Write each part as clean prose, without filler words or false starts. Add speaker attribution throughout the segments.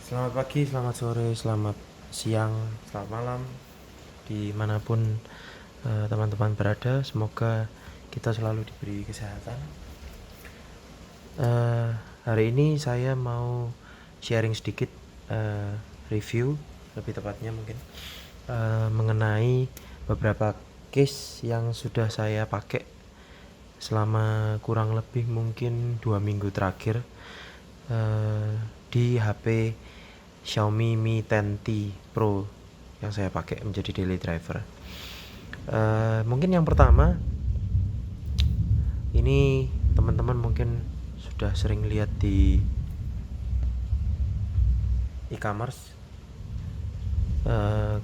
Speaker 1: Selamat pagi, selamat sore, selamat siang, selamat malam, dimanapun teman-teman berada. Semoga kita selalu diberi kesehatan. Hari ini saya mau sharing sedikit review, lebih tepatnya mungkin mengenai beberapa case yang sudah saya pakai selama kurang lebih mungkin 2 minggu terakhir di HP Xiaomi Mi 10T Pro yang saya pakai menjadi daily driver. Mungkin yang pertama, ini teman-teman mungkin sudah sering lihat di e-commerce,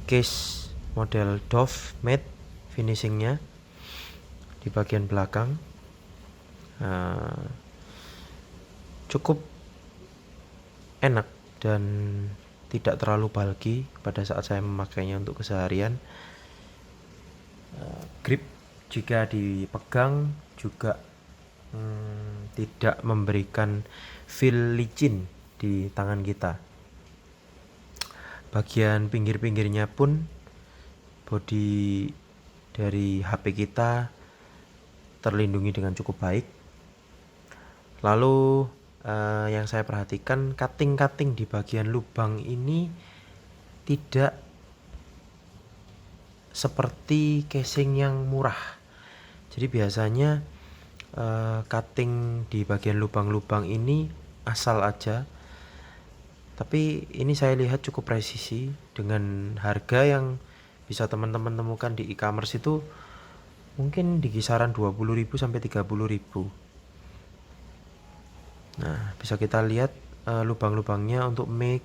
Speaker 1: case model Dove matte finishingnya di bagian belakang cukup enak dan tidak terlalu bulky pada saat saya memakainya untuk keseharian. Grip jika dipegang juga tidak memberikan feel licin di tangan kita. Bagian pinggir-pinggirnya pun bodi dari HP kita terlindungi dengan cukup baik. Lalu yang saya perhatikan, cutting-cutting di bagian lubang ini tidak seperti casing yang murah. Jadi biasanya cutting di bagian lubang-lubang ini asal aja, tapi ini saya lihat cukup presisi dengan harga yang bisa teman-teman temukan di e-commerce itu mungkin di kisaran 20.000 sampai 30.000. Nah, bisa kita lihat lubang-lubangnya untuk mic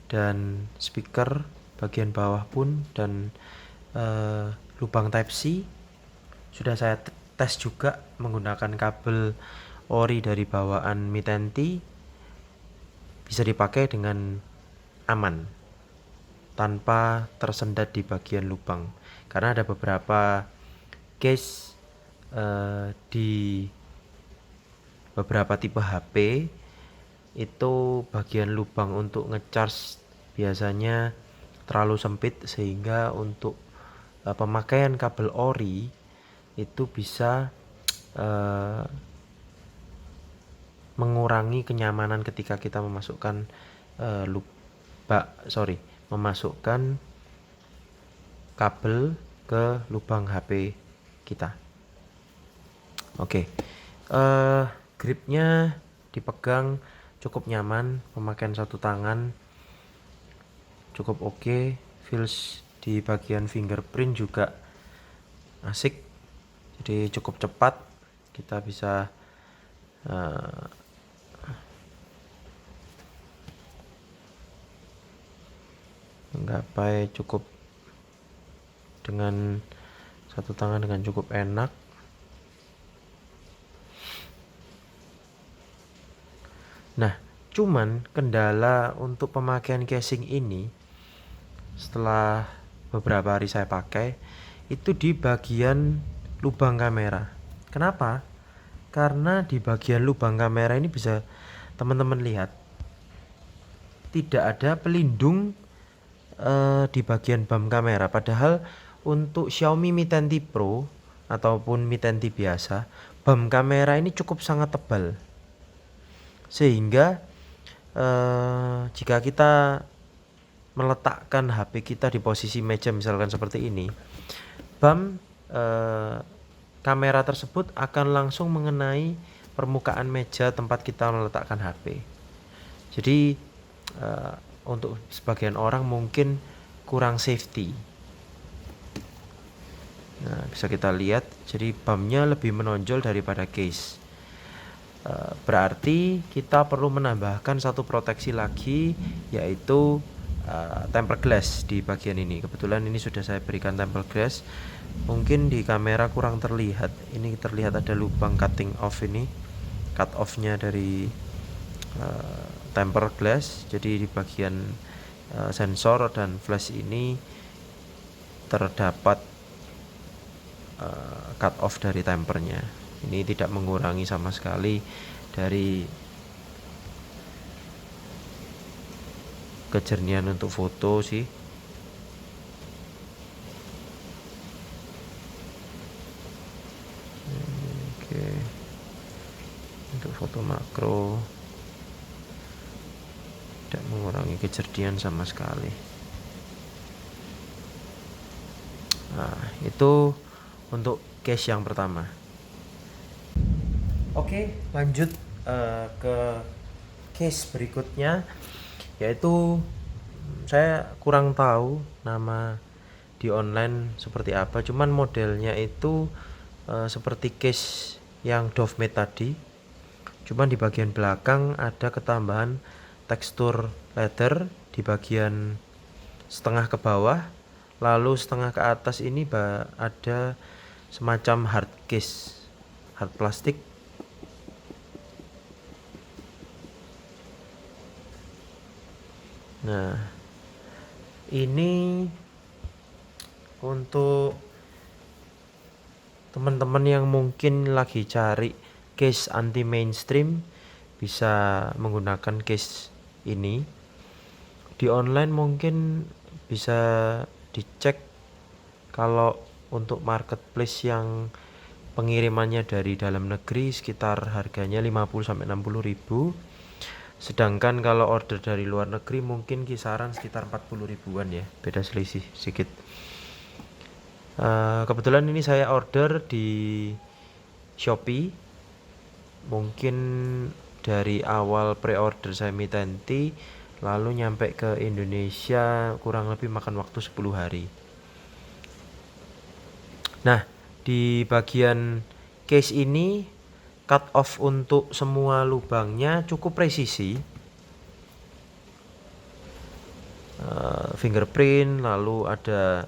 Speaker 1: dan speaker bagian bawah pun, dan lubang type C sudah saya tes juga menggunakan kabel ori dari bawaan Mi 10T, bisa dipakai dengan aman tanpa tersendat di bagian lubang. Karena ada beberapa case di beberapa tipe HP itu bagian lubang untuk ngecharge biasanya terlalu sempit, sehingga untuk pemakaian kabel ori itu bisa mengurangi kenyamanan ketika kita memasukkan memasukkan kabel ke lubang HP kita. Oke. Gripnya dipegang cukup nyaman, pemakaian satu tangan cukup oke. Feels di bagian fingerprint juga asik, jadi cukup cepat. Kita bisa menggapai cukup dengan satu tangan dengan cukup enak. Nah, cuman kendala untuk pemakaian casing ini setelah beberapa hari saya pakai itu di bagian lubang kamera. Kenapa? Karena di bagian lubang kamera ini bisa teman-teman lihat tidak ada pelindung di bagian bump kamera. Padahal untuk Xiaomi Mi 10T Pro ataupun Mi 10T biasa, bump kamera ini cukup sangat tebal, sehingga jika kita meletakkan HP kita di posisi meja misalkan seperti ini, bump kamera tersebut akan langsung mengenai permukaan meja tempat kita meletakkan HP. Jadi untuk sebagian orang mungkin kurang safety. Nah, bisa kita lihat, jadi bumpnya lebih menonjol daripada case. Berarti kita perlu menambahkan satu proteksi lagi, yaitu tempered glass di bagian ini. Kebetulan ini sudah saya berikan tempered glass. Mungkin di kamera kurang terlihat. Ini terlihat ada lubang cutting off ini, cut off-nya dari tempered glass. Jadi di bagian sensor dan flash ini terdapat cut off dari tempernya. Ini tidak mengurangi sama sekali dari kejernihan untuk foto sih. Oke, untuk foto makro tidak mengurangi kejernihan sama sekali. Nah, itu untuk case yang pertama. Oke, lanjut ke case berikutnya, yaitu saya kurang tahu nama di online seperti apa, cuman modelnya itu seperti case yang Dovemate tadi, cuman di bagian belakang ada ketambahan tekstur leather di bagian setengah ke bawah, lalu setengah ke atas ini ada semacam hard case, hard plastik. Nah, ini untuk teman-teman yang mungkin lagi cari case anti mainstream, bisa menggunakan case ini. Di online mungkin bisa dicek kalau untuk marketplace yang pengirimannya dari dalam negeri sekitar harganya 50-60 ribu. Sedangkan kalau order dari luar negeri mungkin kisaran sekitar 40 ribuan ya, beda selisih sedikit. Kebetulan ini saya order di Shopee. Mungkin dari awal pre-order saya Mitenti, lalu nyampe ke Indonesia kurang lebih makan waktu 10 hari. Nah, di bagian case ini cut off untuk semua lubangnya cukup presisi. Fingerprint, lalu ada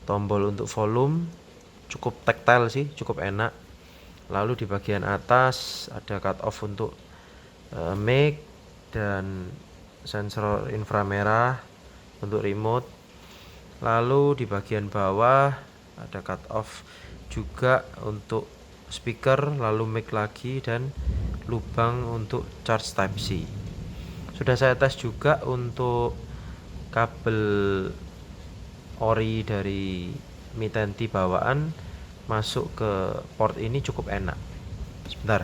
Speaker 1: tombol untuk volume, cukup tactile sih, cukup enak. Lalu di bagian atas ada cut off untuk mic dan sensor inframerah untuk remote. Lalu di bagian bawah ada cut off juga untuk speaker, lalu mic lagi, dan lubang untuk charge type C. Sudah saya tes juga untuk kabel ori dari Mitenti bawaan masuk ke port ini cukup enak. Sebentar,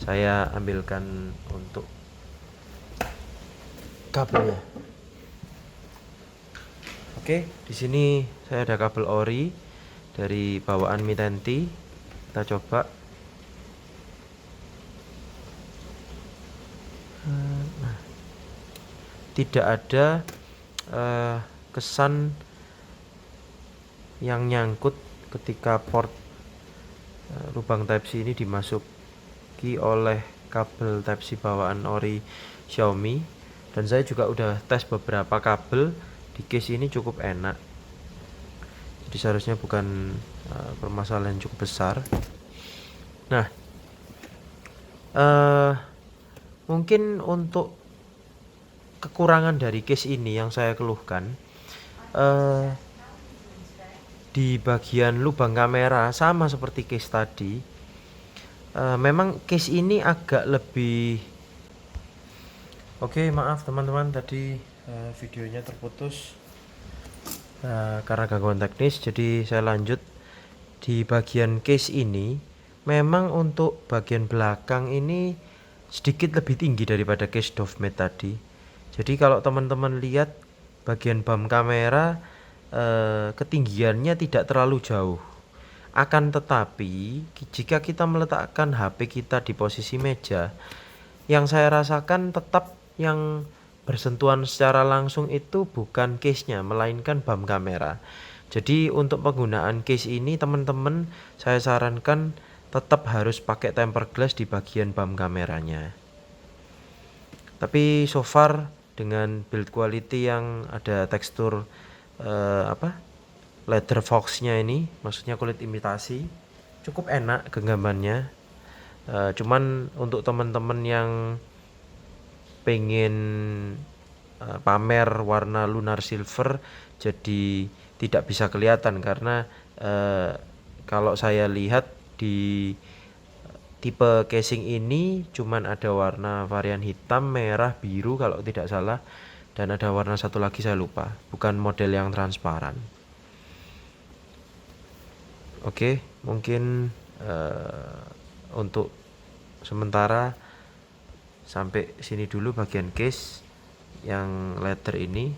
Speaker 1: saya ambilkan untuk kabelnya. Oke, di sini saya ada kabel ori dari bawaan Mitenti. Kita coba. Tidak ada kesan yang nyangkut ketika port lubang Type-C ini dimasuki oleh kabel Type-C bawaan ori Xiaomi. Dan saya juga udah tes beberapa kabel di case ini cukup enak. Jadi seharusnya bukan permasalahan cukup besar. Nah, mungkin untuk kekurangan dari case ini yang saya keluhkan, di bagian lubang kamera sama seperti case tadi. Memang case ini agak lebih. Oke, maaf teman-teman, tadi videonya terputus karena gangguan teknis. Jadi saya lanjut. Di bagian case ini memang untuk bagian belakang ini sedikit lebih tinggi daripada case Dovemate tadi. Jadi kalau teman-teman lihat bagian bump kamera, ketinggiannya tidak terlalu jauh. Akan tetapi jika kita meletakkan HP kita di posisi meja, yang saya rasakan tetap yang bersentuhan secara langsung itu bukan case-nya, melainkan bump kamera. Jadi untuk penggunaan case ini teman-teman, saya sarankan tetap harus pakai tempered glass di bagian bump kameranya. Tapi so far dengan build quality yang ada tekstur leather fox-nya ini, maksudnya kulit imitasi, cukup enak genggamannya. Cuman untuk teman-teman yang pengen pamer warna lunar silver, jadi tidak bisa kelihatan karena kalau saya lihat di tipe casing ini cuman ada warna varian hitam, merah, biru kalau tidak salah. dan ada warna satu lagi saya lupa, bukan model yang transparan. Oke, mungkin untuk sementara sampai sini dulu bagian case yang leather ini.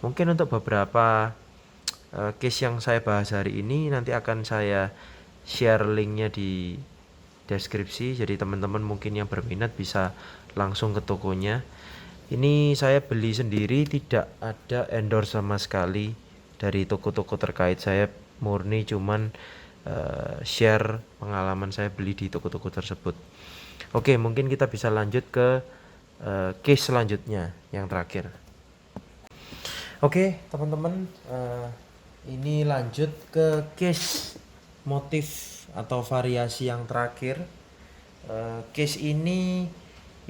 Speaker 1: Mungkin untuk beberapa case yang saya bahas hari ini nanti akan saya share linknya di deskripsi, jadi teman-teman mungkin yang berminat bisa langsung ke tokonya. Ini saya beli sendiri, tidak ada endorse sama sekali dari toko-toko terkait. Saya murni cuman share pengalaman saya beli di toko-toko tersebut. Oke, mungkin kita bisa lanjut ke case selanjutnya yang terakhir. Oke, teman-teman, ini lanjut ke case motif atau variasi yang terakhir. Case ini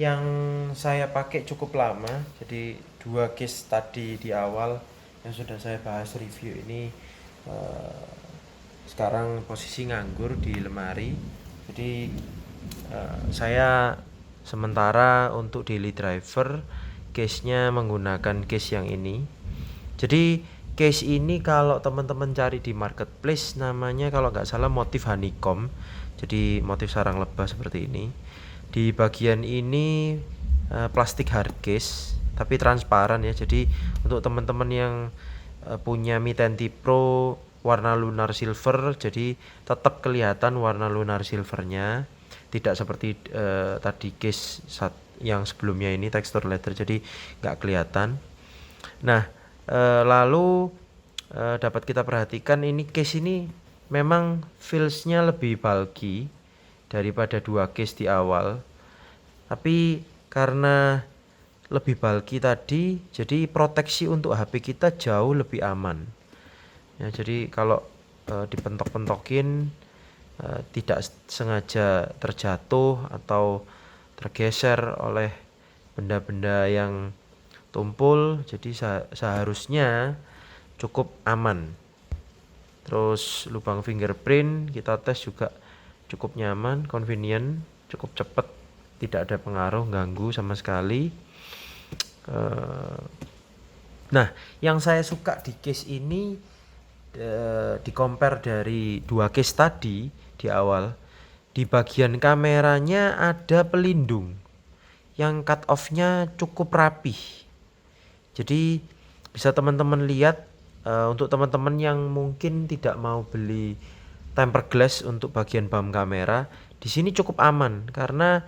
Speaker 1: yang saya pakai cukup lama, jadi 2 case tadi di awal yang sudah saya bahas review ini sekarang posisi nganggur di lemari. Jadi saya sementara untuk daily driver case-nya menggunakan case yang ini. Jadi case ini kalau teman-teman cari di marketplace namanya kalau nggak salah motif honeycomb, jadi motif sarang lebah seperti ini. Di bagian ini plastik hard case tapi transparan ya, jadi untuk teman-teman yang punya Mi 10T Pro warna lunar silver, jadi tetap kelihatan warna lunar silvernya, tidak seperti tadi case yang sebelumnya ini tekstur leather, jadi nggak kelihatan. Nah, lalu dapat kita perhatikan ini case ini memang feelsnya lebih bulky daripada 2 case di awal, tapi karena lebih bulky tadi jadi proteksi untuk HP kita jauh lebih aman ya. Jadi kalau dipentok-pentokin tidak sengaja terjatuh atau tergeser oleh benda-benda yang tumpul, jadi seharusnya cukup aman. Terus lubang fingerprint kita tes juga cukup nyaman, convenient, cukup cepat, tidak ada pengaruh ganggu sama sekali. Nah, yang saya suka di case ini di compare dari 2 case tadi di awal, di bagian kameranya ada pelindung yang cut off-nya cukup rapih. Jadi bisa teman-teman lihat, untuk teman-teman yang mungkin tidak mau beli tempered glass untuk bagian bump kamera, di sini cukup aman karena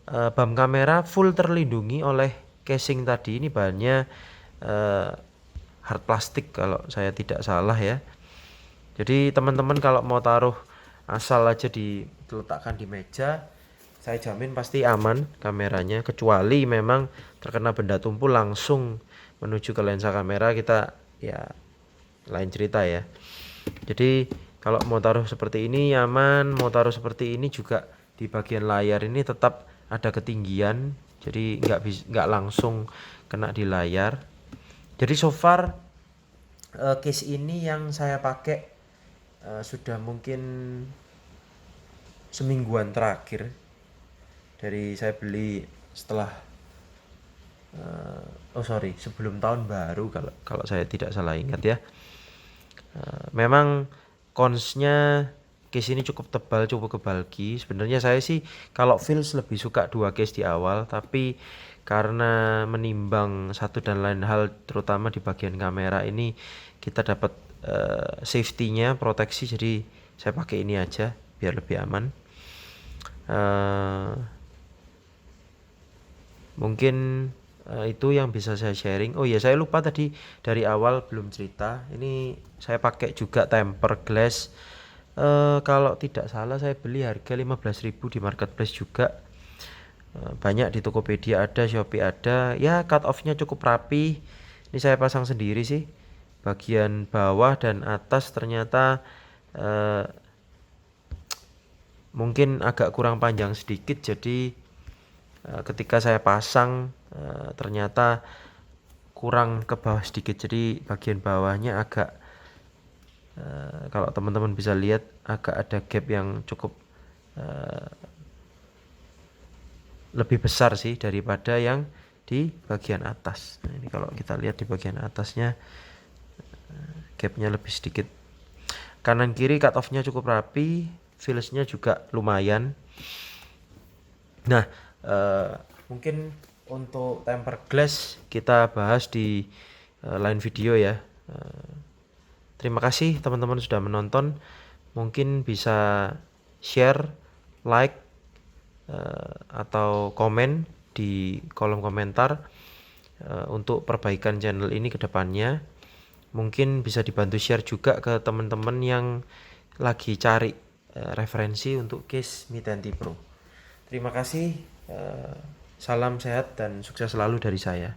Speaker 1: bump kamera full terlindungi oleh casing tadi. Ini bahannya hard plastik kalau saya tidak salah ya. Jadi teman-teman kalau mau taruh asal aja diletakkan di meja, saya jamin pasti aman kameranya, kecuali memang terkena benda tumpul langsung menuju ke lensa kamera, kita ya lain cerita ya. Jadi kalau mau taruh seperti ini aman, mau taruh seperti ini juga di bagian layar ini tetap ada ketinggian, jadi nggak langsung kena di layar. Jadi so far case ini yang saya pakai sudah mungkin semingguan terakhir dari saya beli setelah sebelum tahun baru kalau saya tidak salah ingat ya. Memang cons-nya case ini cukup tebal, cukup bulky. Sebenarnya saya sih kalau feels lebih suka 2 case di awal, tapi karena menimbang satu dan lain hal terutama di bagian kamera ini kita dapat safety-nya, proteksi, jadi saya pakai ini aja biar lebih aman. Mungkin itu yang bisa saya sharing. Oh ya, saya lupa tadi dari awal belum cerita. Ini saya pakai juga tempered glass. Kalau tidak salah saya beli harga 15.000 di marketplace juga. Banyak di Tokopedia ada, Shopee ada. Ya cut off-nya cukup rapi. Ini saya pasang sendiri sih. Bagian bawah dan atas ternyata mungkin agak kurang panjang sedikit, jadi ketika saya pasang ternyata kurang ke bawah sedikit, jadi bagian bawahnya agak kalau teman-teman bisa lihat agak ada gap yang cukup lebih besar sih daripada yang di bagian atas. Nah, ini kalau kita lihat di bagian atasnya gapnya lebih sedikit. Kanan kiri cut off-nya cukup rapi, fillsnya juga lumayan. Nah, mungkin untuk tempered glass kita bahas di lain video ya. Terima kasih teman-teman sudah menonton. Mungkin bisa share, like, atau komen di kolom komentar untuk perbaikan channel ini ke depannya. Mungkin bisa dibantu share juga ke teman-teman yang lagi cari referensi untuk case Mi 10T Pro. Terima kasih, salam sehat dan sukses selalu dari saya.